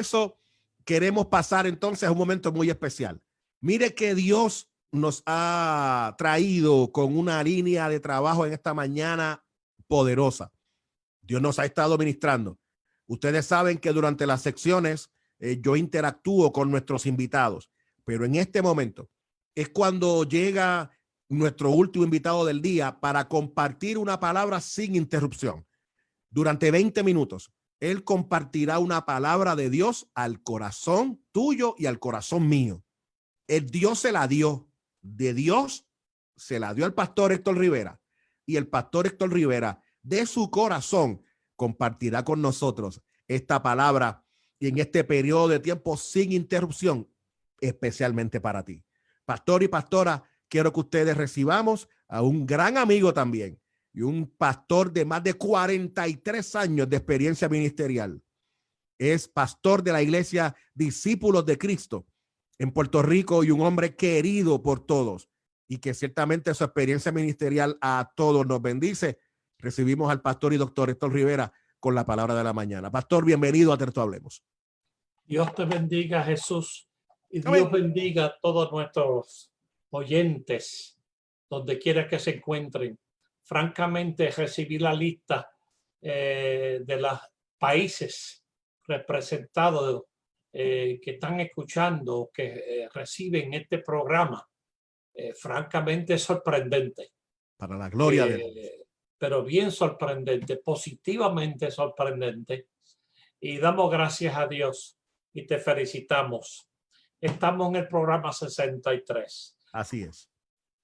eso, queremos pasar entonces a un momento muy especial. Mire que Dios nos ha traído con una línea de trabajo en esta mañana poderosa. Dios nos ha estado ministrando. Ustedes saben que durante las secciones yo interactúo con nuestros invitados, pero en este momento es cuando llega nuestro último invitado del día para compartir una palabra sin interrupción. Durante 20 minutos, él compartirá una palabra de Dios al corazón tuyo y al corazón mío. El Dios se la dio, de Dios se la dio al pastor Héctor Rivera, y el pastor Héctor Rivera de su corazón compartirá con nosotros esta palabra y en este periodo de tiempo sin interrupción, especialmente para ti. Pastor y pastora, quiero que ustedes recibamos a un gran amigo también y un pastor de más de 43 años de experiencia ministerial. Es pastor de la iglesia Discípulos de Cristo en Puerto Rico y un hombre querido por todos, y que ciertamente su experiencia ministerial a todos nos bendice. Recibimos al pastor y doctor Héctor Rivera con la palabra de la mañana. Pastor, bienvenido a Terto Hablemos. Dios te bendiga, Jesús, y Dios Amén. bendiga a todos nuestros oyentes, donde quiera que se encuentren. Francamente, recibí la lista de los países representados que están escuchando, que reciben este programa. Francamente sorprendente. Para la gloria de Dios. Pero bien sorprendente, positivamente sorprendente. Y damos gracias a Dios y te felicitamos. Estamos en el programa 63. Así es.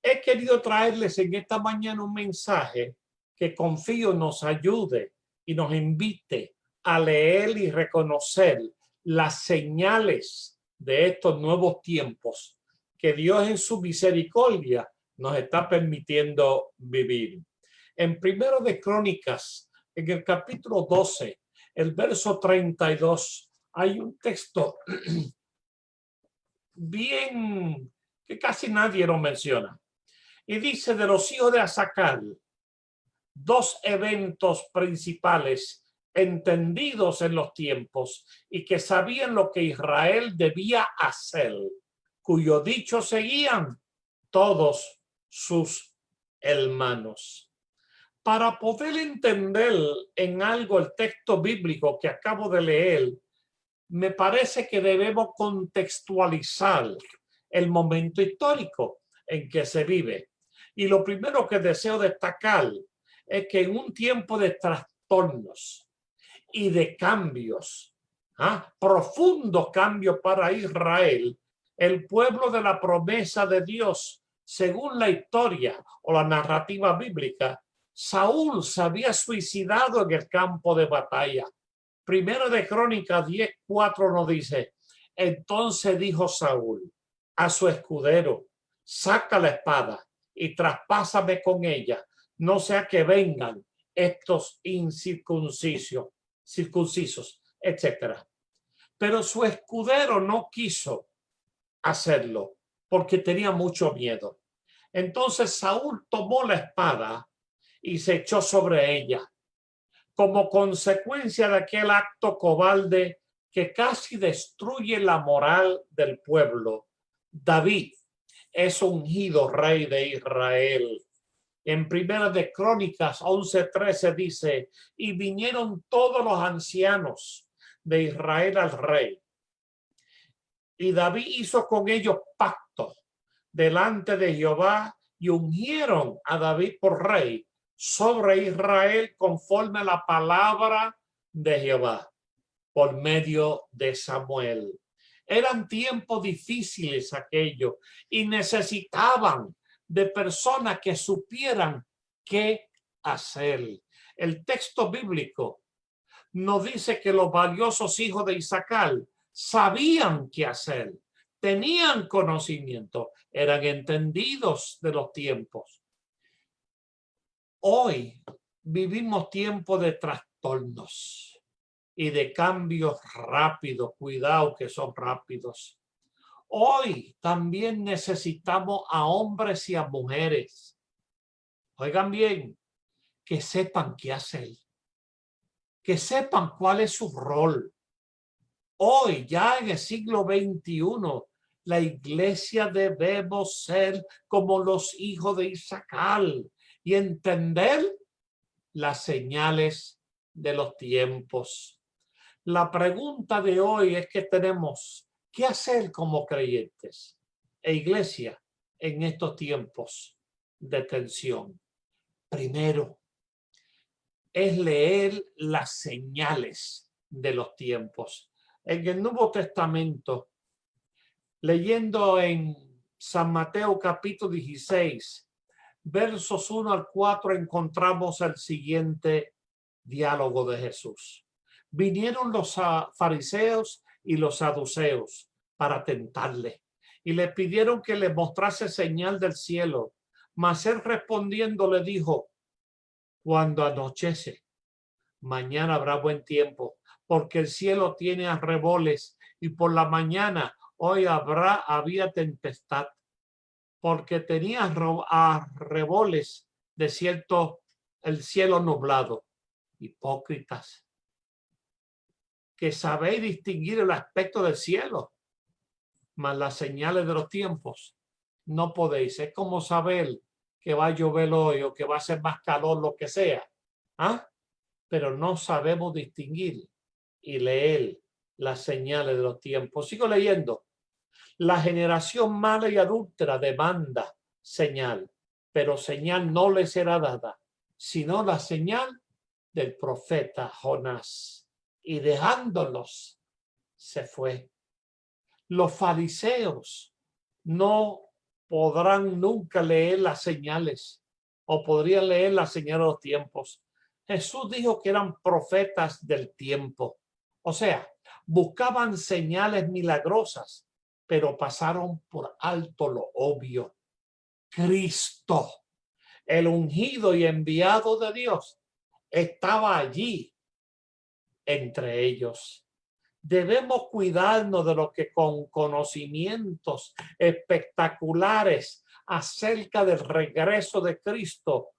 He querido traerles en esta mañana un mensaje que confío nos ayude y nos invite a leer y reconocer las señales de estos nuevos tiempos que Dios en su misericordia nos está permitiendo vivir. En Primero de Crónicas, en el capítulo 12, el verso 32, hay un texto bien que casi nadie lo menciona. Y dice: de los hijos de Azacal, dos eventos principales entendidos en los tiempos y que sabían lo que Israel debía hacer, cuyo dicho seguían todos sus hermanos. Para poder entender en algo el texto bíblico que acabo de leer, me parece que debemos contextualizar el momento histórico en que se vive. Y lo primero que deseo destacar es que en un tiempo de trastornos y de cambios, profundos cambios para Israel, el pueblo de la promesa de Dios, según la historia o la narrativa bíblica, Saúl se había suicidado en el campo de batalla. Primero de Crónicas 10:4 nos dice: entonces dijo Saúl a su escudero: saca la espada y traspásame con ella, no sea que vengan estos circuncisos, etc. Pero su escudero no quiso hacerlo porque tenía mucho miedo. Entonces Saúl tomó la espada y se echó sobre ella. Como consecuencia de aquel acto cobarde que casi destruye la moral del pueblo, David es ungido rey de Israel. En Primera de Crónicas 11:13 dice: y vinieron todos los ancianos de Israel al rey. Y David hizo con ellos pacto delante de Jehová y ungieron a David por rey sobre Israel conforme a la palabra de Jehová por medio de Samuel. Eran tiempos difíciles aquellos y necesitaban de personas que supieran qué hacer. El texto bíblico nos dice que los valiosos hijos de Isacar sabían qué hacer, tenían conocimiento, eran entendidos de los tiempos. Hoy vivimos tiempos de trastornos y de cambios rápidos. Cuidado que son rápidos. Hoy también necesitamos a hombres y a mujeres, oigan bien, que sepan qué hacer, que sepan cuál es su rol, Hoy, ya en el siglo XXI, la iglesia debemos ser como los hijos de Isaacar y entender las señales de los tiempos. La pregunta de hoy es que tenemos que hacer como creyentes e iglesia en estos tiempos de tensión. Primero, es leer las señales de los tiempos. En el Nuevo Testamento, leyendo en San Mateo capítulo 16, versos 1 al 4, encontramos el siguiente diálogo de Jesús. Vinieron los fariseos y los saduceos para tentarle y le pidieron que le mostrase señal del cielo. Mas él respondiendo le dijo: cuando anochece, mañana habrá buen tiempo, porque el cielo tiene arreboles, y por la mañana hoy había tempestad, porque tenía arreboles, de cierto, el cielo nublado. Hipócritas, que sabéis distinguir el aspecto del cielo, mas las señales de los tiempos no podéis. Es como saber que va a llover hoy o que va a ser más calor, lo que sea. ¿Ah? Pero no sabemos distinguir y leer las señales de los tiempos. Sigo leyendo. La generación mala y adúltera demanda señal, pero señal no le será dada, sino la señal del profeta Jonás. Y dejándolos, se fue. Los fariseos no podrán nunca leer las señales, o podrían leer las señales de los tiempos. Jesús dijo que eran profetas del tiempo. O sea, buscaban señales milagrosas, pero pasaron por alto lo obvio. Cristo, el ungido y enviado de Dios, estaba allí entre ellos. Debemos cuidarnos de lo que con conocimientos espectaculares acerca del regreso de Cristo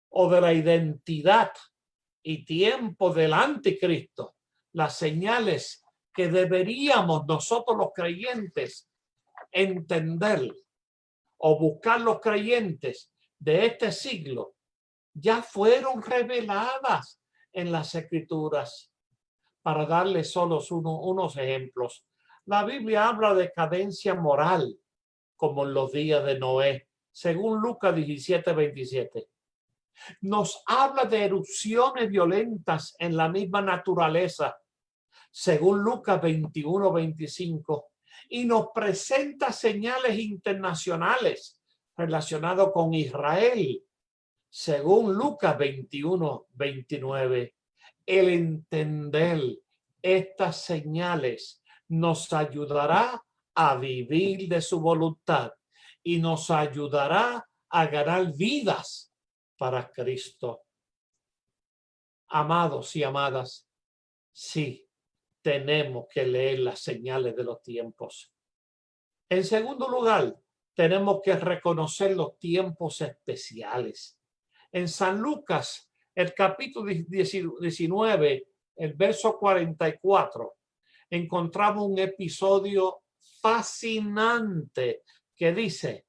o de la identidad y tiempo del anticristo, las señales que deberíamos nosotros los creyentes entender o buscar los creyentes de este siglo, ya fueron reveladas en las Escrituras. Para darles solo unos ejemplos, la Biblia habla de cadencia moral, como en los días de Noé, según Lucas 17:27. Nos habla de erupciones violentas en la misma naturaleza, según Lucas 21:25, y nos presenta señales internacionales relacionadas con Israel, según Lucas 21:29. El entender estas señales nos ayudará a vivir de su voluntad y nos ayudará a ganar vidas para Cristo. Amados y amadas, sí, tenemos que leer las señales de los tiempos. En segundo lugar, tenemos que reconocer los tiempos especiales. En San Lucas, el capítulo 19, el verso 44, encontramos un episodio fascinante que dice: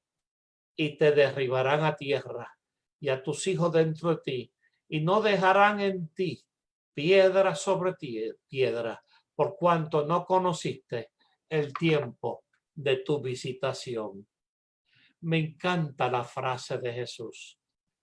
y te derribarán a tierra y a tus hijos dentro de ti, y no dejarán en ti piedra sobre piedra, por cuanto no conociste el tiempo de tu visitación. Me encanta la frase de Jesús: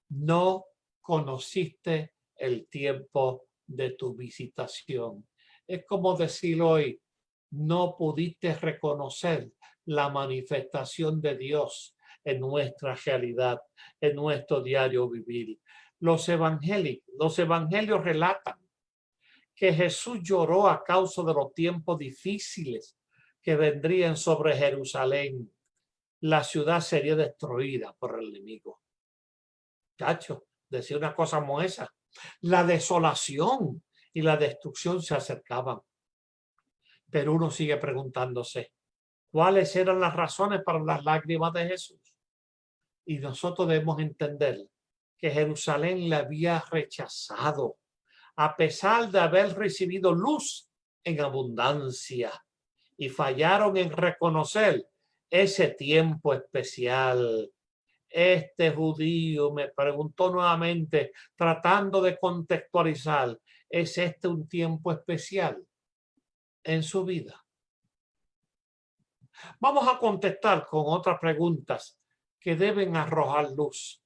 no conociste el tiempo de tu visitación. Es como decir hoy: no pudiste reconocer la manifestación de Dios en nuestra realidad, en nuestro diario vivir. Los evangelios relatan que Jesús lloró a causa de los tiempos difíciles que vendrían sobre Jerusalén. La ciudad sería destruida por el enemigo. Cacho, decía una cosa como esa. La desolación y la destrucción se acercaban. Pero uno sigue preguntándose, ¿cuáles eran las razones para las lágrimas de Jesús? Y nosotros debemos entender que Jerusalén le había rechazado, a pesar de haber recibido luz en abundancia y fallaron en reconocer ese tiempo especial. Este judío me preguntó nuevamente, tratando de contextualizar, ¿es este un tiempo especial en su vida? Vamos a contestar con otras preguntas que deben arrojar luz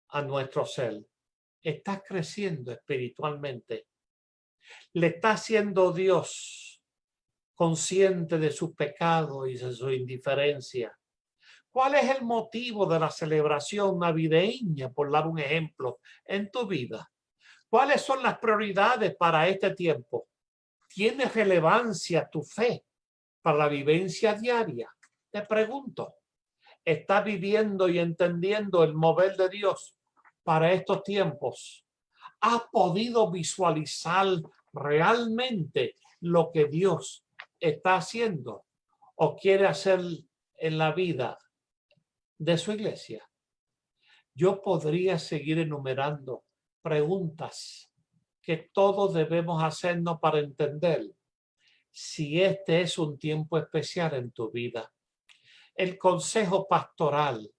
a nuestro ser. ¿Estás creciendo espiritualmente? ¿Le está haciendo Dios consciente de su pecado y de su indiferencia? ¿Cuál es el motivo de la celebración navideña, por dar un ejemplo, en tu vida? ¿Cuáles son las prioridades para este tiempo? ¿Tiene relevancia tu fe para la vivencia diaria? Te pregunto, ¿estás viviendo y entendiendo el mover de Dios para estos tiempos? ¿Has podido visualizar realmente lo que Dios está haciendo o quiere hacer en la vida de su iglesia? Yo podría seguir enumerando preguntas que todos debemos hacernos para entender si este es un tiempo especial en tu vida. El consejo pastoral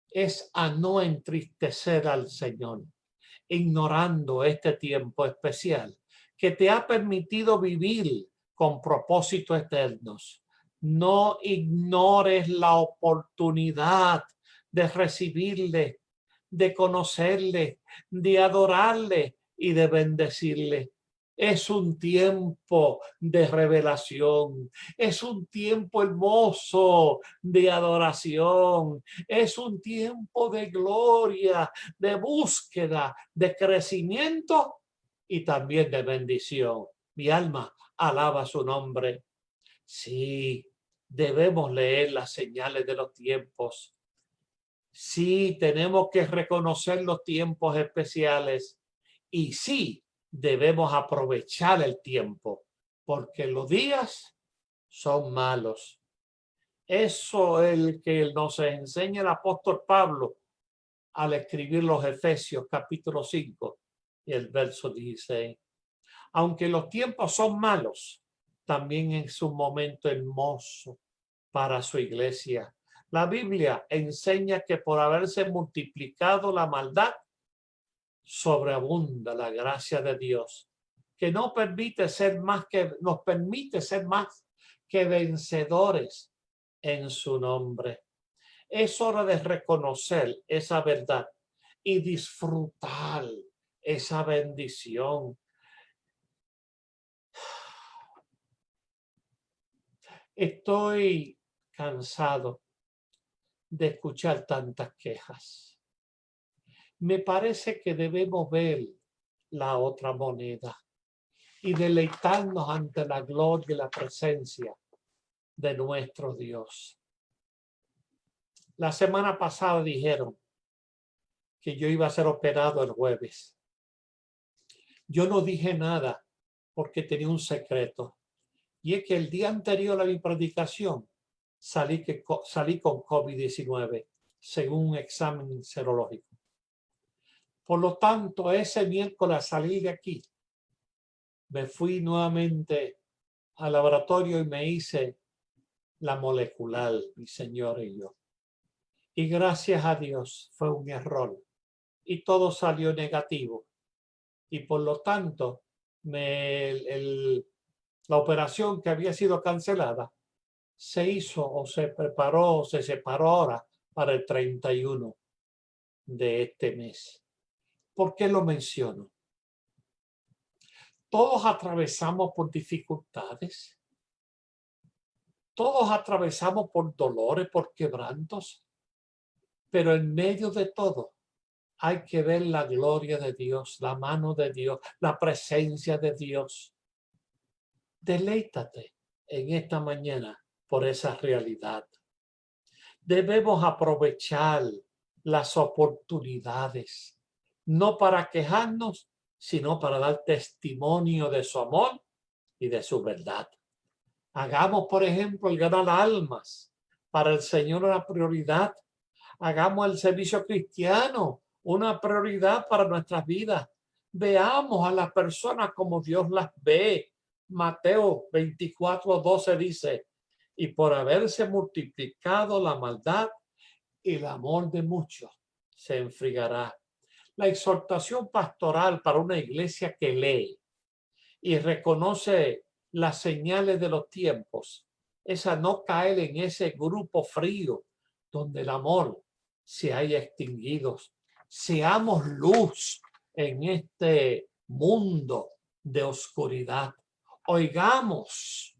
es a no entristecer al Señor, ignorando este tiempo especial que te ha permitido vivir con propósitos eternos. No ignores la oportunidad de recibirle, de conocerle, de adorarle y de bendecirle. Es un tiempo de revelación, es un tiempo hermoso de adoración, es un tiempo de gloria, de búsqueda, de crecimiento y también de bendición. Mi alma alaba su nombre. Sí, debemos leer las señales de los tiempos. Sí, tenemos que reconocer los tiempos especiales y sí, debemos aprovechar el tiempo porque los días son malos. Eso es el que nos enseña el apóstol Pablo al escribir los Efesios capítulo 5 y el verso 16. Aunque los tiempos son malos, también es un momento hermoso para su iglesia. La Biblia enseña que por haberse multiplicado la maldad, sobreabunda la gracia de Dios, que nos permite ser más que vencedores en su nombre. Es hora de reconocer esa verdad y disfrutar esa bendición. Estoy cansado de escuchar tantas quejas. Me parece que debemos ver la otra moneda y deleitarnos ante la gloria y la presencia de nuestro Dios. La semana pasada dijeron que yo iba a ser operado el jueves. Yo no dije nada porque tenía un secreto. Y es que el día anterior a mi predicación salí con COVID-19 según un examen serológico. Por lo tanto, ese miércoles salí de aquí. Me fui nuevamente al laboratorio y me hice la molecular, mi señor y yo. Y gracias a Dios fue un error y todo salió negativo. Y por lo tanto, la operación que había sido cancelada se hizo o se preparó o se separó ahora para el 31 de este mes. ¿Por qué lo menciono? Todos atravesamos por dificultades. Todos atravesamos por dolores, por quebrantos. Pero en medio de todo hay que ver la gloria de Dios, la mano de Dios, la presencia de Dios. Deleítate en esta mañana por esa realidad. Debemos aprovechar las oportunidades, no para quejarnos, sino para dar testimonio de su amor y de su verdad. Hagamos, por ejemplo, el ganar almas para el Señor una prioridad. Hagamos el servicio cristiano una prioridad para nuestras vidas. Veamos a las personas como Dios las ve. Mateo 24:12 dice, y por haberse multiplicado la maldad, el amor de muchos se enfriará. La exhortación pastoral para una iglesia que lee y reconoce las señales de los tiempos es a no caer en ese grupo frío donde el amor se haya extinguido. Seamos luz en este mundo de oscuridad. Oigamos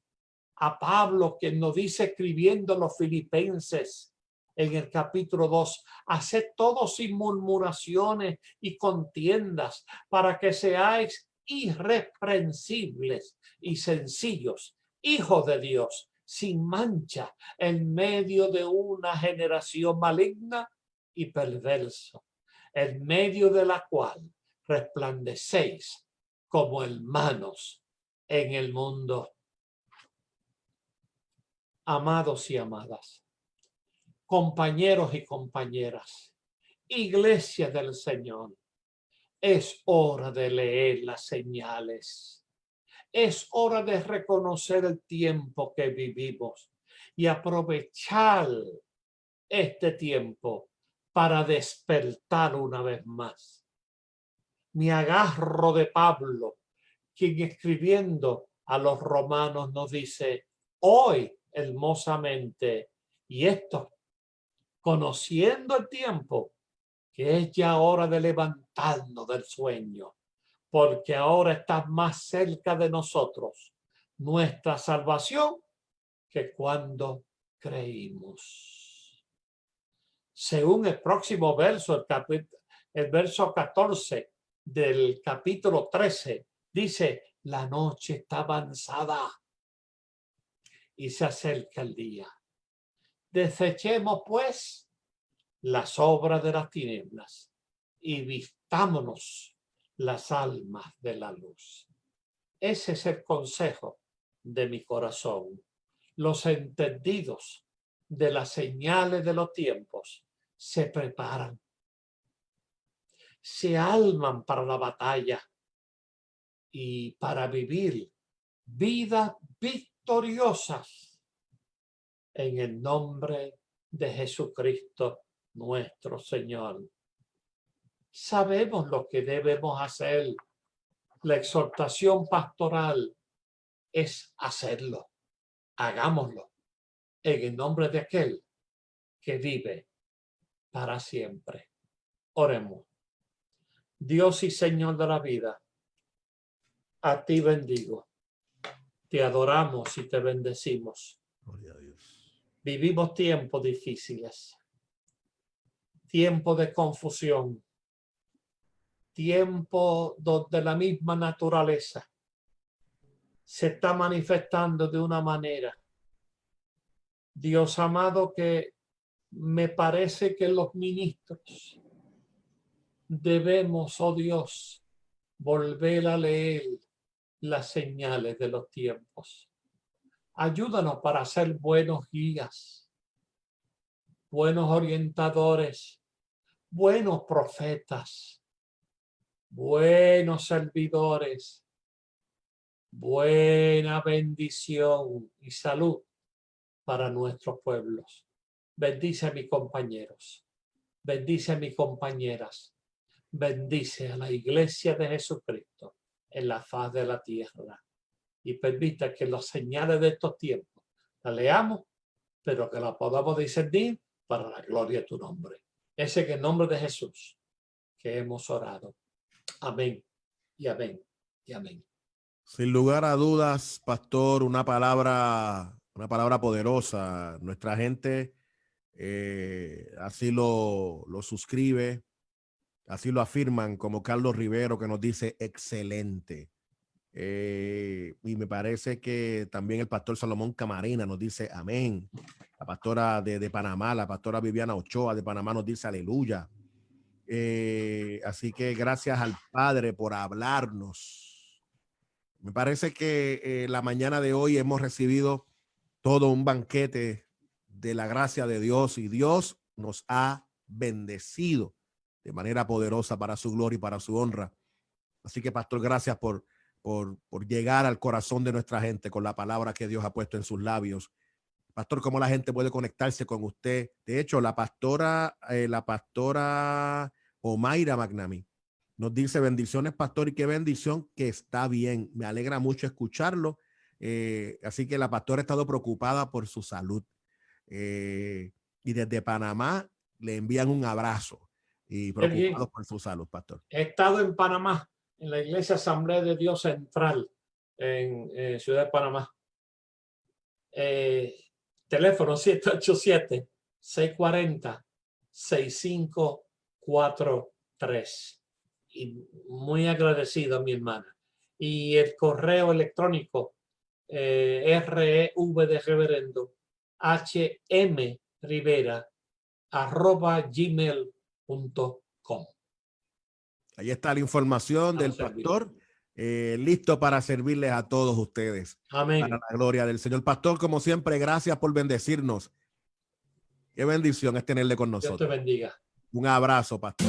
a Pablo, que nos dice escribiendo a los filipenses en el capítulo 2, haced todo sin murmuraciones y contiendas, para que seáis irreprensibles y sencillos, hijos de Dios, sin mancha, en medio de una generación maligna y perversa, en medio de la cual resplandecéis como hermanos en el mundo. Amados y amadas, compañeros y compañeras, iglesia del Señor, es hora de leer las señales. Es hora de reconocer el tiempo que vivimos y aprovechar este tiempo para despertar una vez más. Me agarro de Pablo, quien escribiendo a los romanos nos dice, hoy hermosamente, y esto, conociendo el tiempo, que es ya hora de levantarnos del sueño, porque ahora está más cerca de nosotros nuestra salvación que cuando creímos. Según el próximo verso, el verso 14 del capítulo 13, dice, la noche está avanzada y se acerca el día. Desechemos pues las obras de las tinieblas y vistámonos las almas de la luz. Ese es el consejo de mi corazón. Los entendidos de las señales de los tiempos se preparan, se alman para la batalla y para vivir vidas victoriosas en el nombre de Jesucristo nuestro Señor. Sabemos lo que debemos hacer. La exhortación pastoral es hacerlo. Hagámoslo en el nombre de aquel que vive para siempre. Oremos. Dios y Señor de la vida, a ti bendigo. Te adoramos y te bendecimos. Gloria a Dios. Vivimos tiempos difíciles, tiempos de confusión, tiempo donde la misma naturaleza se está manifestando de una manera. Dios amado, que me parece que los ministros debemos, oh Dios, volver a leer las señales de los tiempos. Ayúdanos para ser buenos guías, buenos orientadores, buenos profetas, buenos servidores, buena bendición y salud para nuestros pueblos. Bendice a mis compañeros, bendice a mis compañeras, bendice a la iglesia de Jesucristo en la faz de la tierra y permita que las señales de estos tiempos las leamos, pero que las podamos discernir para la gloria de tu nombre. Ese es el nombre de Jesús que hemos orado. Amén y amén y amén. Sin lugar a dudas, pastor, una palabra poderosa. Nuestra gente así lo suscribe, así lo afirman, como Carlos Rivero, que nos dice excelente. Y me parece que también el pastor Salomón Camarena nos dice amén. La pastora de Panamá, la pastora Viviana Ochoa de Panamá nos dice aleluya. Así que gracias al Padre por hablarnos. Me parece que la mañana de hoy hemos recibido todo un banquete de la gracia de Dios y Dios nos ha bendecido de manera poderosa para su gloria y para su honra. Así que, pastor, gracias por por llegar al corazón de nuestra gente con la palabra que Dios ha puesto en sus labios. Pastor, ¿cómo la gente puede conectarse con usted? De hecho, la pastora Omaira Magnami nos dice: bendiciones, pastor, y qué bendición que está bien. Me alegra mucho escucharlo. Así que la pastora ha estado preocupada por su salud. Y desde Panamá le envían un abrazo y preocupados por su salud, pastor. He estado en Panamá, en la Iglesia Asamblea de Dios Central, en Ciudad de Panamá. Teléfono 787-640-6543. Y muy agradecido a mi hermana. Y el correo electrónico REV de reverendo hmrivera@gmail.com. Ahí está la información del pastor, listo para servirles a todos ustedes. Amén. Para la gloria del Señor. Pastor, como siempre, gracias por bendecirnos. Qué bendición es tenerle con nosotros. Dios te bendiga. Un abrazo, pastor.